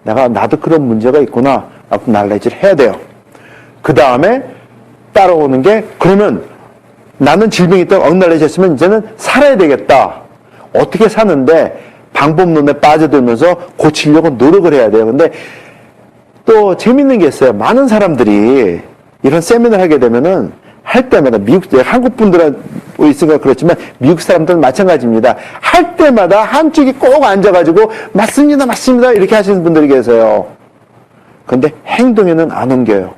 나도 그런 문제가 있구나. 아크날레지를 해야 돼요. 그 다음에 따라오는 게, 그러면 나는 질병이 있다고 억날레지 했으면 이제는 살아야 되겠다. 어떻게 사는데 방법론에 빠져들면서 고치려고 노력을 해야 돼요. 근데 또 재밌는 게 있어요. 많은 사람들이 이런 세미나를 하게 되면은 할 때마다 한국 분들은 있으니까 그렇지만 미국 사람들은 마찬가지입니다. 할 때마다 한쪽이 꼭 앉아가지고 맞습니다, 맞습니다 이렇게 하시는 분들이 계세요. 근데 행동에는 안 옮겨요.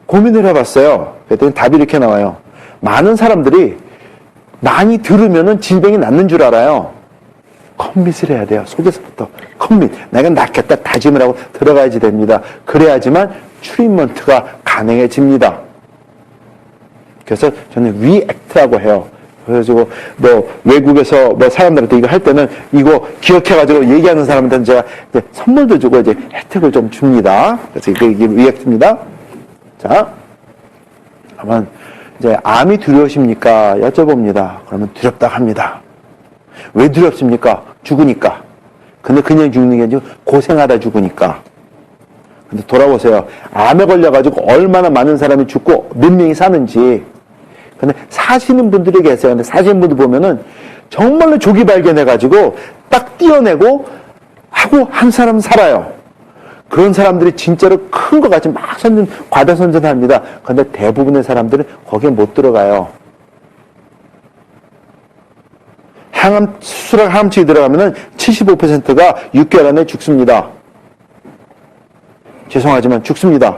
고민을 해봤어요. 그랬더니 답이 이렇게 나와요. 많은 사람들이 많이 들으면은 질병이 낫는 줄 알아요. 컴밋을 해야 돼요. 속에서부터 컴밋. 내가 낫겠다 다짐을 하고 들어가야지 됩니다. 그래야지만 트리트먼트가 가능해집니다. 그래서 저는 리액트라고 해요. 그래가지고 외국에서 사람들한테 이거 할 때는 이거 기억해가지고 얘기하는 사람한테는 제가 이제 선물도 주고 이제 혜택을 좀 줍니다. 그래서 이게 리액트입니다. 자, 한번 이제 암이 두려우십니까? 여쭤봅니다. 그러면 두렵다 합니다. 왜 두렵습니까? 죽으니까. 근데 그냥 죽는 게 아니고 고생하다 죽으니까. 근데 돌아보세요. 암에 걸려가지고 얼마나 많은 사람이 죽고 몇 명이 사는지. 근데 사시는 분들이 계세요. 근데 사시는 분들 보면은 정말로 조기 발견해가지고 딱 띄어내고 하고 한 사람 살아요. 그런 사람들이 진짜로 큰 것 같이 막 과다 선전합니다. 근데 대부분의 사람들은 거기에 못 들어가요. 수술하고 항암치료 들어가면은 75%가 6개월 안에 죽습니다. 죄송하지만 죽습니다.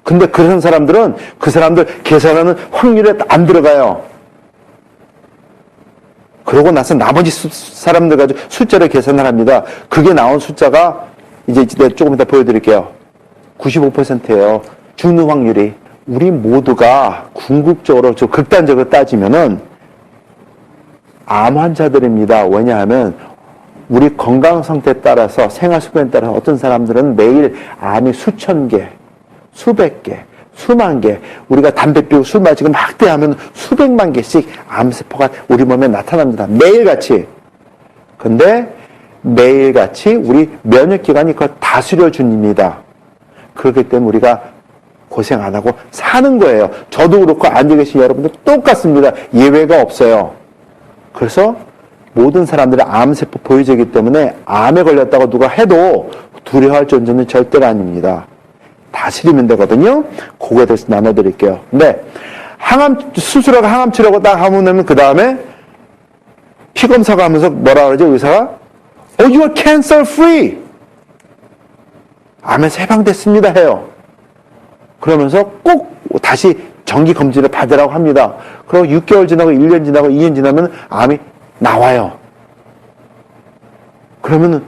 근데 그런 사람들은 그 사람들 계산하는 확률에 안 들어가요. 그러고 나서 나머지 사람들 가지고 숫자를 계산을 합니다. 그게 나온 숫자가 이제 조금 이따 보여드릴게요. 95%예요. 죽는 확률이. 우리 모두가 궁극적으로 좀 극단적으로 따지면은 암 환자들입니다. 왜냐하면 우리 건강 상태에 따라서 생활 습관에 따라서 어떤 사람들은 매일 암이 수천 개, 수백 개, 수만 개, 우리가 담배 피우고 술 마시고 막대하면 수백만 개씩 암세포가 우리 몸에 나타납니다. 매일같이. 근데 매일같이 우리 면역기관이 그걸 다스려 줍니다. 그렇기 때문에 우리가 고생 안 하고 사는 거예요. 저도 그렇고 앉아 계신 여러분도 똑같습니다. 예외가 없어요. 그래서 모든 사람들이 암세포 보유자이기 때문에 암에 걸렸다고 누가 해도 두려워할 존재는 절대로 아닙니다. 다스리면 되거든요. 그거에 대해서 나눠드릴게요. 근데 수술하고 항암 치료하고 딱 하면 그 다음에 피검사가 하면서 뭐라 그러죠? 의사가 you are cancer free. 암에서 해방됐습니다 해요. 그러면서 꼭 다시 정기 검진을 받으라고 합니다. 그리고 6개월 지나고 1년 지나고 2년 지나면 암이 나와요. 그러면은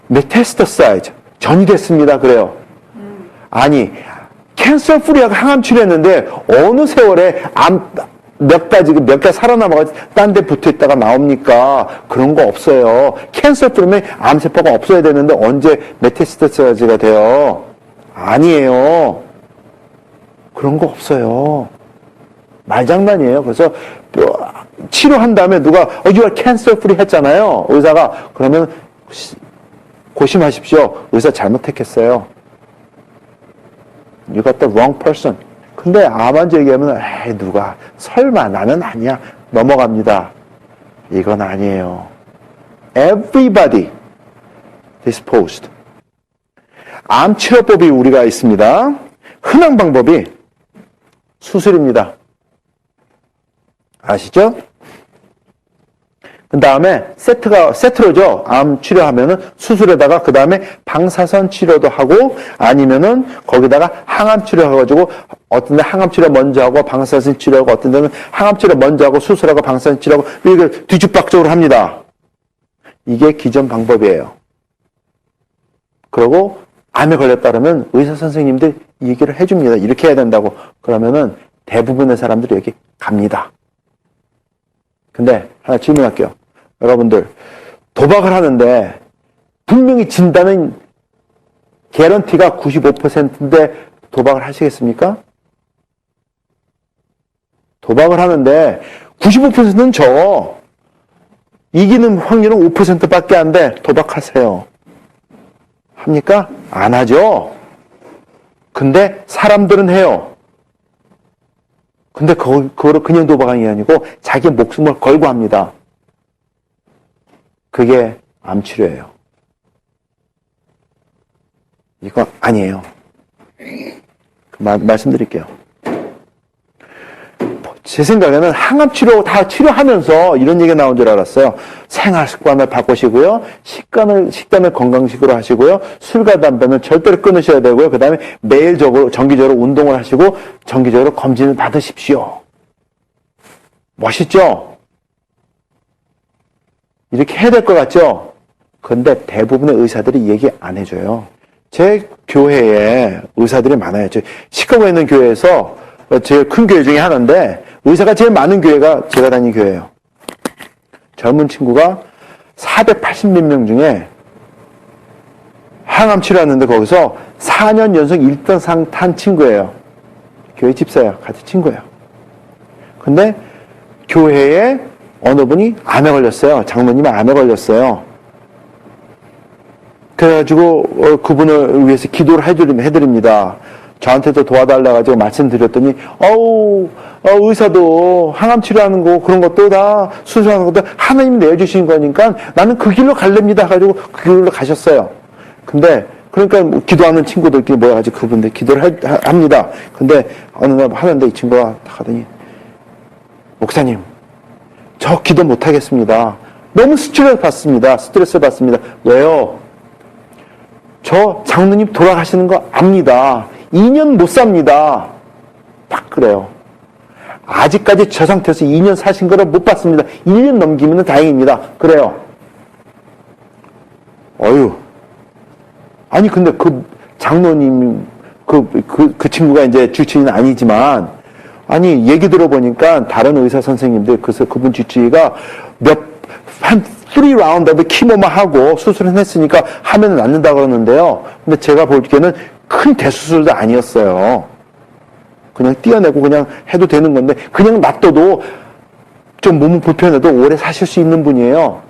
메타스타사이즈 전이됐습니다 그래요. 아니 캔서 프리하고 항암 치료했는데 어느 세월에 암 몇 가지 살아남아가지고 딴 데 붙어 있다가 나옵니까? 그런 거 없어요. 캔서 프리면 암세포가 없어야 되는데 언제 메타스타사이즈가 돼요? 아니에요. 그런 거 없어요. 말장난이에요. 그래서 치료한 다음에 누가 you are cancer free 했잖아요. 의사가. 그러면 고심하십시오. 의사 잘못 택했어요. You got the wrong person. 근데 암 환자 얘기하면 누가 설마 나는 아니야. 넘어갑니다. 이건 아니에요. Everybody disposed. 암 치료법이 우리가 있습니다. 흔한 방법이 수술입니다. 아시죠? 그 다음에 세트로죠. 암 치료하면은 수술에다가 그 다음에 방사선 치료도 하고 아니면은 거기다가 항암 치료해가지고 어떤 데 항암 치료 먼저 하고 방사선 치료하고 어떤 데는 항암 치료 먼저 하고 수술하고 방사선 치료하고 이렇게 뒤죽박죽으로 합니다. 이게 기존 방법이에요. 그리고 암에 걸렸다 그러면 의사 선생님들 얘기를 해줍니다. 이렇게 해야 된다고. 그러면은 대부분의 사람들이 여기 갑니다. 근데 하나 질문할게요. 여러분들 도박을 하는데 분명히 진다는 개런티가 95%인데 도박을 하시겠습니까? 도박을 하는데 95%는 져. 이기는 확률은 5%밖에 안 돼. 도박하세요. 합니까? 안 하죠. 근데 사람들은 해요. 근데 그거를 그냥 도박하는 게 아니고 자기 목숨을 걸고 합니다. 그게 암치료예요. 이거 아니에요. 말씀드릴게요. 제 생각에는 항암치료 다 치료하면서 이런 얘기가 나온 줄 알았어요. 생활습관을 바꾸시고요. 식단을 건강식으로 하시고요. 술과 담배는 절대로 끊으셔야 되고요. 그 다음에 매일 정기적으로 운동을 하시고 정기적으로 검진을 받으십시오. 멋있죠? 이렇게 해야 될 것 같죠? 근데 대부분의 의사들이 얘기 안 해줘요. 제 교회에 의사들이 많아요. 시카고에 있는 교회에서 제일 큰 교회 중에 하나인데 의사가 제일 많은 교회가 제가 다니는 교회예요. 젊은 친구가 480몇 명 중에 항암 치료하는데 거기서 4년 연속 1등상 탄 친구예요. 교회 집사야. 같은 친구예요. 근데 교회에 어느 분이 암에 걸렸어요. 장로님이 암에 걸렸어요. 그래가지고 그분을 위해서 기도를 해드립니다. 저한테도 도와달라가지고 말씀드렸더니 의사도 항암 치료하는 거 그런 것도 다 수술하는 것도 하나님이 내주신 거니까 나는 그 길로 갈랍니다 해가지고 그 길로 가셨어요. 근데 그러니까 기도하는 친구들끼리 모여가지고 그분들 기도를 합니다. 근데 어느 날 하는데 이 친구가 딱 하더니 목사님 저 기도 못하겠습니다. 너무 스트레스 받습니다. 왜요? 저 장로님 돌아가시는 거 압니다. 2년 못 삽니다. 딱 그래요. 아직까지 저 상태에서 2년 사신 거를 못 봤습니다. 1년 넘기면 다행입니다. 그래요. 아니 근데 그 장로님 그 친구가 이제 주치의는 아니지만 아니 얘기 들어보니까 다른 의사 선생님들 그래서 그분 주치의가 한 3라운드 키모만 하고 수술을 했으니까 하면 낫는다 그러는데요. 근데 제가 보기에는 큰 대수술도 아니었어요. 그냥 띄어내고 그냥 해도 되는 건데 그냥 놔둬도 좀 몸은 불편해도 오래 사실 수 있는 분이에요.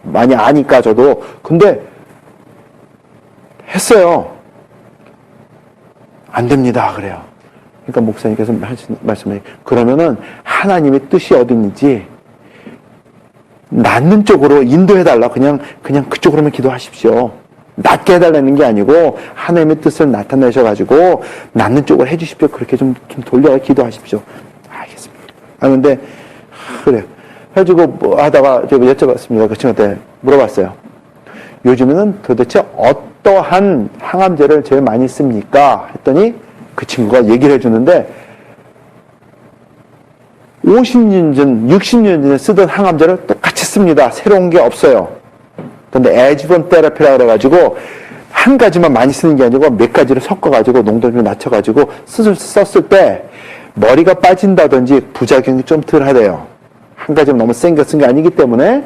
많이 아니까 저도. 근데 했어요. 안 됩니다 그래요. 그러니까 목사님께서 말씀해 그러면은 하나님의 뜻이 어딘지 낫는 쪽으로 인도해달라. 그냥 그쪽으로만 기도하십시오. 낫게 해달라는 게 아니고 하나님의 뜻을 나타내셔가지고 낫는 쪽으로 해주십시오. 그렇게 좀 돌려 기도하십시오. 알겠습니다. 근데 그래요. 해가지고 하다가 제가 여쭤봤습니다. 그 친구한테 물어봤어요. 요즘에는 도대체 어떠한 항암제를 제일 많이 씁니까? 했더니 그 친구가 얘기를 해주는데 50년 전, 60년 전에 쓰던 항암제를 똑같이 씁니다. 새로운 게 없어요. 근데 애지번 테라피라 그래가지고 한 가지만 많이 쓰는 게 아니고 몇 가지를 섞어가지고 농도를 좀 낮춰가지고 썼을 때 머리가 빠진다든지 부작용이 좀 덜 하대요. 한 가지만 너무 센 거 쓴 게 아니기 때문에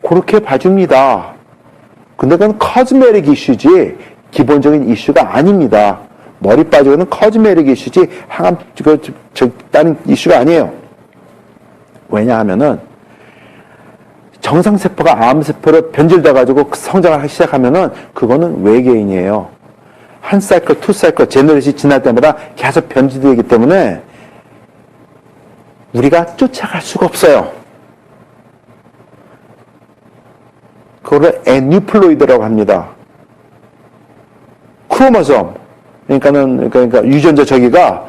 그렇게 봐줍니다. 근데 그건 커즈메릭 이슈지 기본적인 이슈가 아닙니다. 머리 빠지고는 커즈메릭 이슈지 항암 다른 이슈가 아니에요. 왜냐하면은 정상세포가 암세포로 변질돼가지고 성장을 하기 시작하면은 그거는 외계인이에요. 한 사이클, 투 사이클, 제너레이션이 지날 때마다 계속 변질되기 때문에 우리가 쫓아갈 수가 없어요. 그거를 에뉴플로이드라고 합니다. 크로모솜. 그러니까 유전자 저기가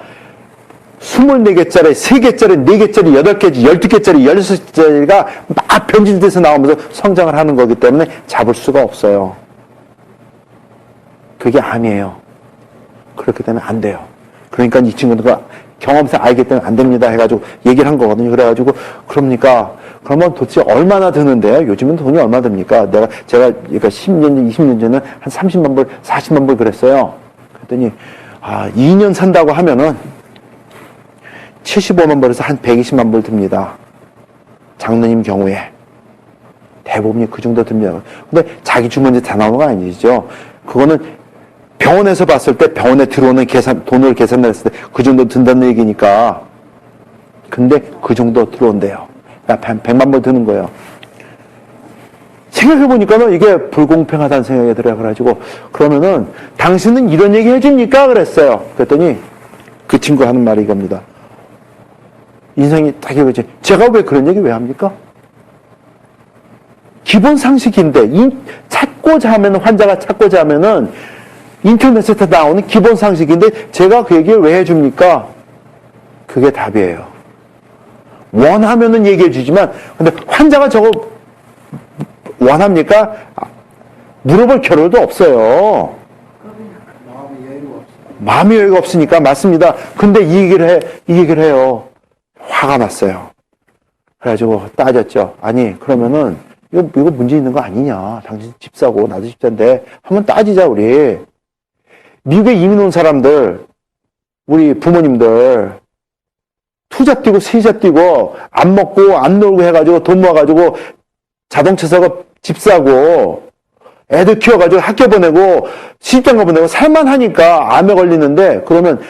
24개짜리, 3개짜리, 4개짜리, 8개짜리, 12개짜리, 16개짜리가 막 변질돼서 나오면서 성장을 하는 거기 때문에 잡을 수가 없어요. 그게 암이에요. 그렇기 때문에 안 돼요. 그러니까 이 친구가 경험상 알기 때문에 안 됩니다 해가지고 얘기를 한 거거든요. 그래가지고 그러면 도대체 얼마나 드는데요? 요즘은 돈이 얼마 듭니까? 제가 그러니까 10년 전, 20년 전에 한 30만 불, 40만 불 그랬어요. 그랬더니 2년 산다고 하면은 75만 불에서 한 120만 불 듭니다. 장로님 경우에. 대부분이 그 정도 듭니다. 근데 자기 주머니에 다 나오는 거 아니죠. 그거는 병원에서 봤을 때 병원에 들어오는 돈을 계산했을 때 그 정도 든다는 얘기니까. 근데 그 정도 들어온대요. 그러니까 100만 불 드는 거예요. 생각해보니까는 이게 불공평하다는 생각이 들어요. 그래가지고, 그러면은, 당신은 이런 얘기 해줍니까? 그랬어요. 그랬더니, 그 친구 하는 말이 이겁니다. 인생이 딱 이거지. 제가 왜 그런 얘기 왜 합니까? 기본 상식인데, 찾고자 하면, 환자가 찾고자 하면은, 인터넷에 나오는 기본 상식인데, 제가 그 얘기를 왜 해줍니까? 그게 답이에요. 원하면은 얘기해 주지만, 근데 환자가 저거 원합니까? 물어볼 겨를도 없어요. 마음의 여유가 없으니까, 맞습니다. 근데 이 얘기를 해요. 화가 났어요. 그래가지고 따졌죠. 아니, 그러면은, 이거 문제 있는 거 아니냐. 당신 집사고, 나도 집사인데, 한번 따지자, 우리. 미국에 이민 온 사람들, 우리 부모님들, 투자 뛰고, 세자 뛰고, 안 먹고, 안 놀고 해가지고, 돈 모아가지고, 자동차 사고, 집 사고, 애들 키워가지고 학교 보내고, 시집장가 보내고, 살만하니까 암에 걸리는데, 그러면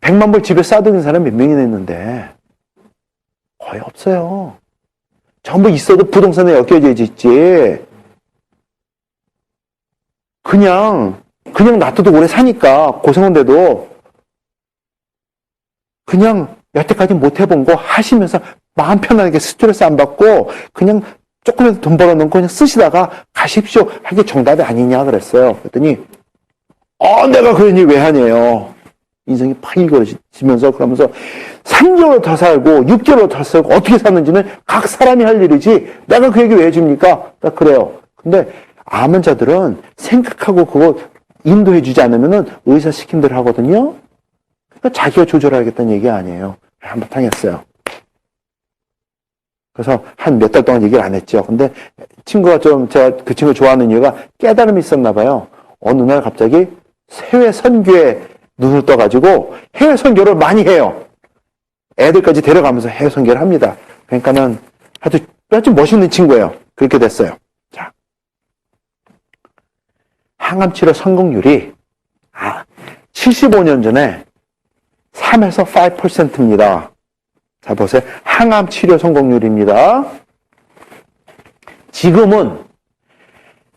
100만 불 집에 싸두는 사람 몇 명이나 있는데, 거의 없어요. 전부 있어도 부동산에 엮여져 있지. 그냥 놔둬도 오래 사니까, 고생한데도, 그냥 여태까지 못 해본 거 하시면서 마음 편하게 스트레스 안 받고, 그냥 조금이라도 돈 벌어놓고 그냥 쓰시다가 가십시오. 하게 정답이 아니냐 그랬어요. 그랬더니 내가 그런 일 왜 하냐요. 인생이 팍 일그러지면서 그러면서 3개월 더 살고 6개월 더 살고 어떻게 사는지는 각 사람이 할 일이지 내가 그 얘기 왜 해줍니까? 딱 그래요. 근데 암 환자들은 생각하고 그거 인도해 주지 않으면은 의사 시킨 대로 하거든요. 그러니까 자기가 조절하겠다는 얘기 아니에요. 한바탕 했어요. 그래서 한 몇 달 동안 얘기를 안 했죠. 근데 친구가 제가 그 친구 좋아하는 이유가 깨달음이 있었나 봐요. 어느 날 갑자기 해외 선교에 눈을 떠가지고 해외 선교를 많이 해요. 애들까지 데려가면서 해외 선교를 합니다. 그러니까는 아주 멋있는 친구예요. 그렇게 됐어요. 자, 항암치료 성공률이 75년 전에 3에서 5%입니다. 자, 보세요. 항암 치료 성공률입니다. 지금은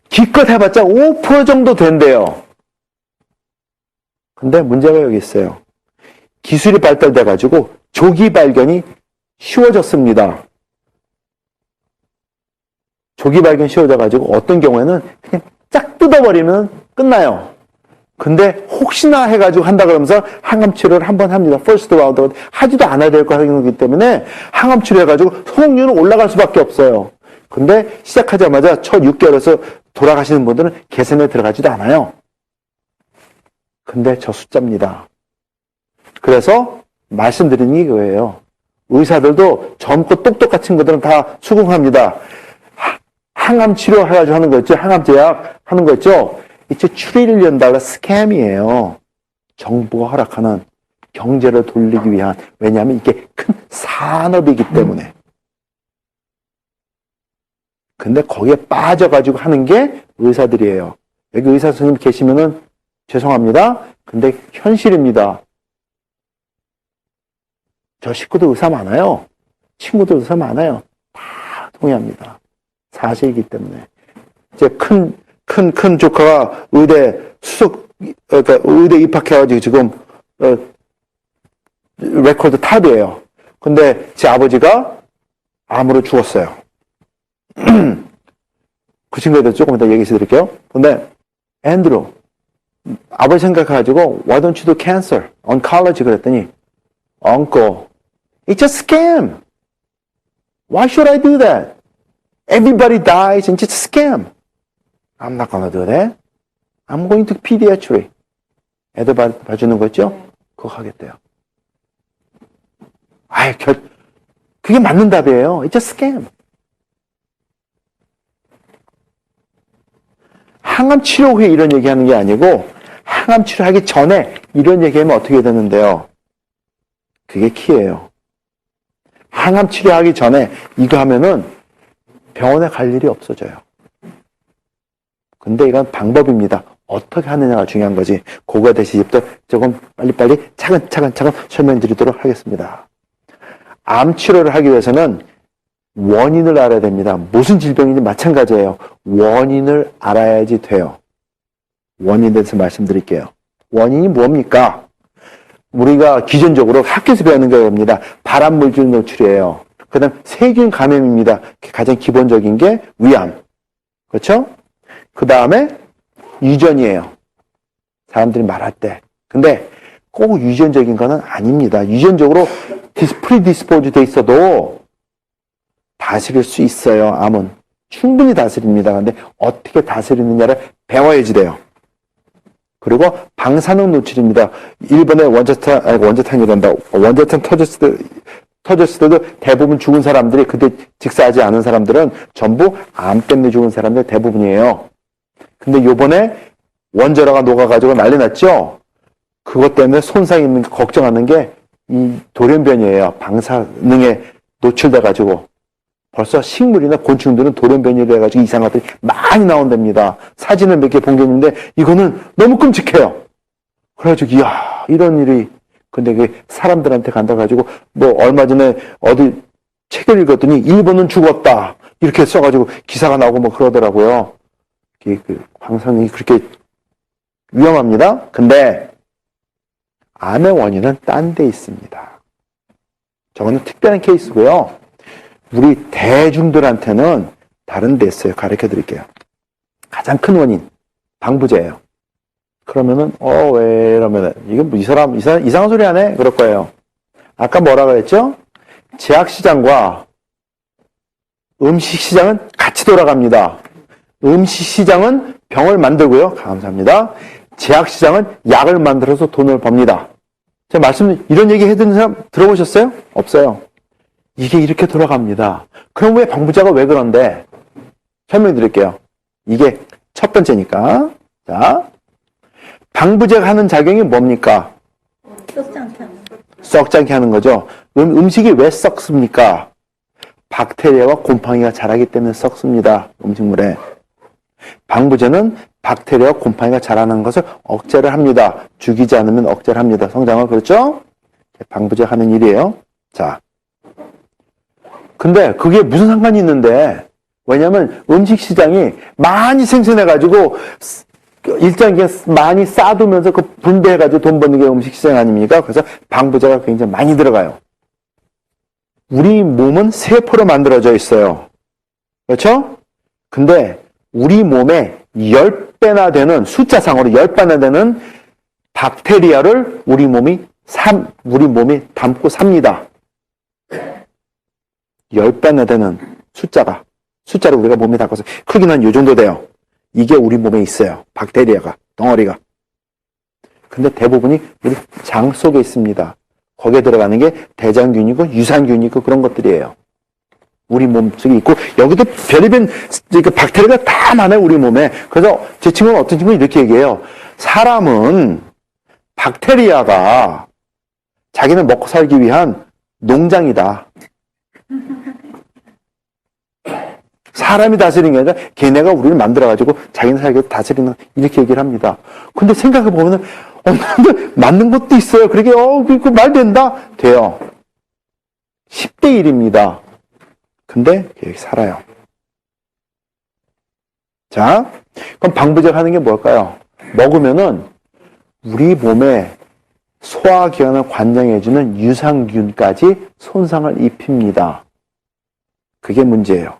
기껏 해봤자 5% 정도 된대요. 근데 문제가 여기 있어요. 기술이 발달돼가지고 조기 발견이 쉬워졌습니다. 조기 발견 쉬워져가지고 어떤 경우에는 그냥 쫙 뜯어버리면 끝나요. 근데 혹시나 해가지고 한다 그러면서 항암 치료를 한번 합니다. 퍼스트 라운드 하지도 않아야 될 거기 때문에 항암 치료 해가지고 성공률은 올라갈 수밖에 없어요. 근데 시작하자마자 첫 6개월에서 돌아가시는 분들은 개선에 들어가지도 않아요. 근데 저 숫자입니다. 그래서 말씀드리는 게 이거예요. 의사들도 젊고 똑똑한 친구들은 다 수긍합니다. 항암 치료 해가지고 하는 거 있죠. 항암 제약 하는 거 있죠. 이제 $1 트릴리언 스캠이에요. 정부가 허락하는 경제를 돌리기 위한, 왜냐하면 이게 큰 산업이기 때문에. 근데 거기에 빠져가지고 하는 게 의사들이에요. 여기 의사 선생님 계시면은 죄송합니다. 근데 현실입니다. 저 식구도 의사 많아요. 친구도 의사 많아요. 다 동의합니다. 사실이기 때문에. 이제 큰 조카가 그러니까 의대 입학해가지고 지금, 레코드 탑이에요. 근데 제 아버지가 암으로 죽었어요. 그 친구에 대해서 조금 이따 얘기해 드릴게요. 근데, 앤드루, 아버지 생각해가지고, why don't you do cancer? oncology 그랬더니, uncle, it's a scam. Why should I do that? Everybody dies and it's a scam. I'm not gonna do that. I'm going to pediatric. 애들 봐주는 거 있죠? 그거 하겠대요. 그게 맞는 답이에요. It's a scam. 항암 치료 후에 이런 얘기하는 게 아니고 항암 치료하기 전에 이런 얘기하면 어떻게 되는데요? 그게 키예요. 항암 치료하기 전에 이거 하면은 병원에 갈 일이 없어져요. 근데 이건 방법입니다. 어떻게 하느냐가 중요한 거지. 그거에 대해서 이제부터 조금 빨리빨리 차근차근 설명드리도록 하겠습니다. 암 치료를 하기 위해서는 원인을 알아야 됩니다. 무슨 질병인지 마찬가지예요. 원인을 알아야지 돼요. 원인에 대해서 말씀드릴게요. 원인이 뭡니까? 우리가 기존적으로 학교에서 배우는 겁니다. 발암물질 노출이에요. 그 다음 세균 감염입니다. 가장 기본적인 게 위암. 그렇죠? 그 다음에 유전이에요. 사람들이 말할 때. 근데 꼭 유전적인 거는 아닙니다. 유전적으로 프리디스포즈 돼 있어도 다스릴 수 있어요. 암은. 충분히 다스립니다. 근데 어떻게 다스리느냐를 배워야지 돼요. 그리고 방사능 노출입니다. 일본의 원자탄 터졌을 때도 대부분 죽은 사람들이 그때 직사하지 않은 사람들은 전부 암 때문에 죽은 사람들 대부분이에요. 근데 요번에 원자로가 녹아가지고 난리 났죠? 그것 때문에 손상이 있는 게 걱정하는 게 이 돌연변이에요. 방사능에 노출돼가지고. 벌써 식물이나 곤충들은 돌연변이를 해가지고 이상한 것들이 많이 나온답니다. 사진을 몇 개 본 게 있는데 이거는 너무 끔찍해요. 그래가지고 이야 이런 일이 근데 그게 사람들한테 간다 가지고 뭐 얼마 전에 어디 책을 읽었더니 일본은 죽었다 이렇게 써가지고 기사가 나오고 뭐 그러더라고요. 그 방사능이 그렇게 위험합니다. 근데 암의 원인은 딴 데 있습니다. 저거는 특별한 케이스고요. 우리 대중들한테는 다른 데 있어요. 가르쳐 드릴게요. 가장 큰 원인, 방부제예요. 그러면은, 왜 이러면은, 이게 뭐 이 사람 이상한 소리 하네? 그럴 거예요. 아까 뭐라 그랬죠? 제약시장과 음식시장은 같이 돌아갑니다. 음식시장은 병을 만들고요. 감사합니다. 제약시장은 약을 만들어서 돈을 법니다. 제가 이런 얘기 해드리는 사람 들어보셨어요? 없어요. 이게 이렇게 돌아갑니다. 그럼 왜 방부제가 왜 그런데? 설명드릴게요. 이게 첫 번째니까. 자, 방부제가 하는 작용이 뭡니까? 썩지 않게 하는 거. 썩지 않게 하는 거죠. 음식이 왜 썩습니까? 박테리아와 곰팡이가 자라기 때문에 썩습니다. 음식물에. 방부제는 박테리아와 곰팡이가 자라는 것을 억제를 합니다. 죽이지 않으면 억제를 합니다. 성장을. 그렇죠? 방부제가 하는 일이에요. 자. 근데 그게 무슨 상관이 있는데, 왜냐면 음식 시장이 많이 생산해가지고 일정 기간 많이 쌓아두면서 그 분배해가지고 돈 버는 게 음식 시장 아닙니까? 그래서 방부제가 굉장히 많이 들어가요. 우리 몸은 세포로 만들어져 있어요. 그렇죠? 근데 우리 몸에 10배나 되는, 숫자상으로 10배나 되는 박테리아를 우리 몸이 담고 삽니다. 10배나 되는 숫자를 우리가 몸에 담고서 크기는 한 요 정도 돼요. 이게 우리 몸에 있어요. 박테리아가, 덩어리가. 근데 대부분이 우리 장 속에 있습니다. 거기에 들어가는 게 대장균이고 유산균이고 그런 것들이에요. 우리 몸속에 있고 여기도 별의별 박테리아가 다 많아요. 우리 몸에. 그래서 제 친구는 어떤 친구는 이렇게 얘기해요. 사람은 박테리아가 자기는 먹고 살기 위한 농장이다. 사람이 다스리는 게 아니라 걔네가 우리를 만들어가지고 자기는 살기 다스리는 이렇게 얘기를 합니다. 근데 생각해보면 맞는 것도 있어요. 그러게 그 말 된다? 돼요. 10대 1입니다. 근데 여기 살아요. 자, 그럼 방부제가 하는 게 뭘까요? 먹으면은 우리 몸에 소화기관을 관장해주는 유산균까지 손상을 입힙니다. 그게 문제예요.